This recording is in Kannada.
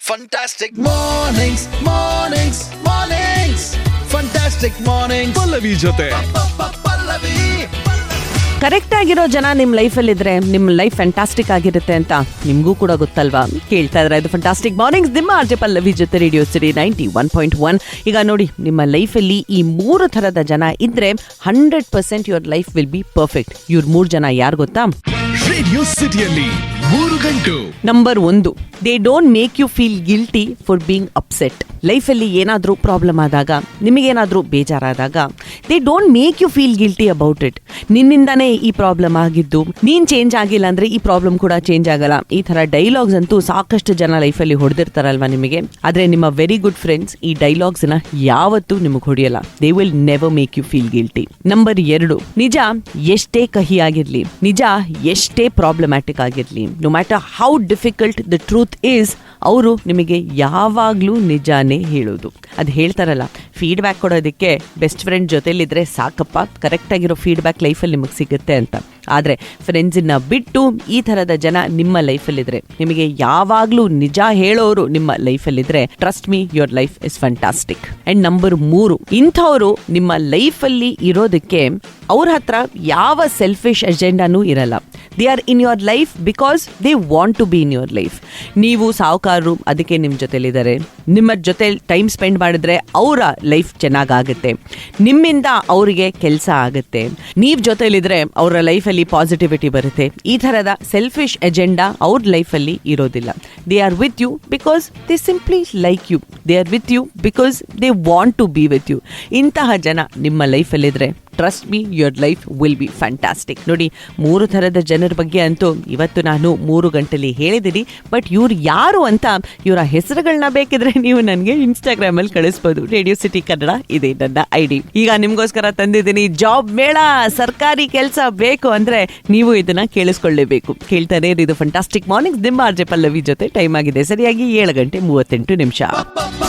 Fantastic mornings, mornings, mornings. Fantastic mornings. Pallavi ಜೊತೆ Pallavi. ಕರೆಕ್ಟ್ ಆಗಿರೋ ಜನ ನಿಮ್ಮ ಲೈಫಲ್ಲಿ ಇದ್ರೆ ನಿಮ್ಮ ಲೈಫ್ ಫ್ಯಾಂಟಾಸ್ಟಿಕ್ ಆಗಿರುತ್ತೆ ಅಂತ ನಿಮಗೂ ಕೂಡ ಗೊತ್ತಲ್ವಾ? ಕೇಳ್ತಾ ಇದ್ರೆ ಇದು ಫ್ಯಾಂಟಾಸ್ಟಿಕ್ ಮಾರ್ನಿಂಗ್ಸ್ ನಿಮ್ಮ ಆರ್ಜೆ ಪಲ್ಲವಿ ಜೊತೆ ರೇಡಿಯೋ ಸಿಟಿ 91.1. ಈಗ ನೋಡಿ, ನಿಮ್ಮ ಲೈಫಲ್ಲಿ ಈ 3 ಥರದ ಜನ ಇದ್ರೆ 100% your life will be perfect. ಇವ್ರ 3 ಜನ ಯಾರು ಗೊತ್ತಾ? ರೇಡಿಯೋ ಸಿಟಿಯಲ್ಲಿ 3 ಗಂಟು. Number 1, they don't make you feel guilty for being upset. ಲೈಫಲ್ಲಿ ಏನಾದರೂ ಪ್ರಾಬ್ಲಮ್ ಆದಾಗ, ನಿಮಗೇನಾದರೂ ಬೇಜಾರಾದಾಗ, they don't make you feel guilty about it. ನಿನ್ನಿಂದಾನೇ ಈ ಪ್ರಾಬ್ಲಮ್ ಆಗಿದ್ದು, ನೀನ್ ಚೇಂಜ್ ಆಗಿಲ್ಲ ಅಂದ್ರೆ ಈ ಪ್ರಾಬ್ಲಮ್ ಕೂಡ ಚೇಂಜ್ ಆಗಲ್ಲ. ಈ ತರ ಡೈಲಾಗ್ಸ್ ಅಂತೂ ಸಾಕಷ್ಟು ಜನ ಲೈಫಲ್ಲಿ ಹೊಡೆದಿರ್ತಾರಲ್ವಾ ನಿಮಗೆ. ಆದ್ರೆ ನಿಮ್ಮ ವೆರಿ ಗುಡ್ ಫ್ರೆಂಡ್ಸ್ ಈ ಡೈಲಾಗ್ಸ್ ನ ಯಾವತ್ತೂ ನಿಮಗೆ ಹೊಡೆಯಲ್ಲ. They will never make you feel guilty. Number 2, ನಿಜ ಎಷ್ಟೇ ಕಹಿ ಆಗಿರ್ಲಿ, ನಿಜ ಎಷ್ಟೇ ಪ್ರಾಬ್ಲಮ್ಯಾಟಿಕ್ ಆಗಿರ್ಲಿ, no matter how difficult the truth is, ಅವರು ನಿಮಗೆ ಯಾವಾಗ್ಲೂ ನಿಜಾನೇ ಹೇಳೋದು. ಅದು ಹೇಳ್ತಾರಲ್ಲ, ಫೀಡ್ಬ್ಯಾಕ್ ಕೊಡೋದಕ್ಕೆ ಬೆಸ್ಟ್ ಫ್ರೆಂಡ್ ಜೊತೆಲಿದ್ರೆ ಸಾಕಪ್ಪ, ಕರೆಕ್ಟ್ ಆಗಿರೋ ಫೀಡ್ಬ್ಯಾಕ್ ಲೈಫಲ್ಲಿ ನಿಮಗೆ ಸಿಗುತ್ತೆ ಅಂತ. ಆದರೆ ಫ್ರೆಂಡ್ಸನ್ನ ಬಿಟ್ಟು ಈ ಥರದ ಜನ ನಿಮ್ಮ ಲೈಫಲ್ಲಿದ್ರೆ, ನಿಮಗೆ ಯಾವಾಗಲೂ ನಿಜ ಹೇಳೋರು ನಿಮ್ಮ ಲೈಫಲ್ಲಿದ್ರೆ, trust me, your life is fantastic. And number 3, ಇಂಥವರು ನಿಮ್ಮ ಲೈಫಲ್ಲಿ ಇರೋದಕ್ಕೆ ಅವ್ರ ಹತ್ರ ಯಾವ ಸೆಲ್ಫಿಶ್ ಅಜೆಂಡಾನೂ ಇರಲ್ಲ. They are in your life because they want to be in your life. ನೀವು ಸಾಹುಕಾರರು, ಅದಕ್ಕೆ ನಿಮ್ಮ ಜೊತೆಲಿದ್ದಾರೆ. ನಿಮ್ಮ ಜೊತೆ ಟೈಮ್ ಸ್ಪೆಂಡ್ ಮಾಡಿದ್ರೆ ಅವರ ಲೈಫ್ ಚೆನ್ನಾಗಾಗುತ್ತೆ, ನಿಮ್ಮಿಂದ ಅವರಿಗೆ ಕೆಲಸ ಆಗುತ್ತೆ. ನೀವು ಜೊತೆಲಿದ್ರೆ ಅವರ ಲೈಫಲ್ಲಿ ಪಾಸಿಟಿವಿಟಿ ಬರುತ್ತೆ. ಈ ಥರದ ಸೆಲ್ಫಿಶ್ ಅಜೆಂಡಾ ಅವ್ರ ಲೈಫಲ್ಲಿ ಇರೋದಿಲ್ಲ. They are with you because they simply like you. They are with you because they want to be with you. ಇಂತಹ ಜನ ನಿಮ್ಮ ಲೈಫಲ್ಲಿದ್ರೆ, trust me, your life will be fantastic. ನೋಡಿ, 3 ಥರದ ಜನರ ಬಗ್ಗೆ ಅಂತೂ ಇವತ್ತು ನಾನು 3 ಗಂಟೆಲಿ ಹೇಳಿದ್ದೀನಿ. ಬಟ್ ಇವ್ರು ಯಾರು ಅಂತ, ಇವರ ಹೆಸರುಗಳನ್ನ ಬೇಕಿದ್ರೆ ನೀವು ನನಗೆ ಇನ್ಸ್ಟಾಗ್ರಾಮಲ್ಲಿ ಕಳಿಸ್ಬೋದು. ರೇಡಿಯೋ ಸಿಟಿ ಕನ್ನಡ ಇದೆ ನನ್ನ ID. ಈಗ ನಿಮಗೋಸ್ಕರ ತಂದಿದ್ದೀನಿ ಜಾಬ್ ಮೇಳ. ಸರ್ಕಾರಿ ಕೆಲಸ ಬೇಕು ಅಂದ್ರೆ ನೀವು ಇದನ್ನ ಕೇಳಿಸ್ಕೊಳ್ಳೇಬೇಕು. ಕೇಳ್ತಾನೆ ಇದು ಫ್ಯಾಂಟಾಸ್ಟಿಕ್ ಮಾರ್ನಿಂಗ್ಸ್ ನಿಮ್ಮ ಆರ್ಜೆ ಪಲ್ಲವಿ ಜೊತೆ. ಟೈಮ್ ಆಗಿದೆ ಸರಿಯಾಗಿ 7:38.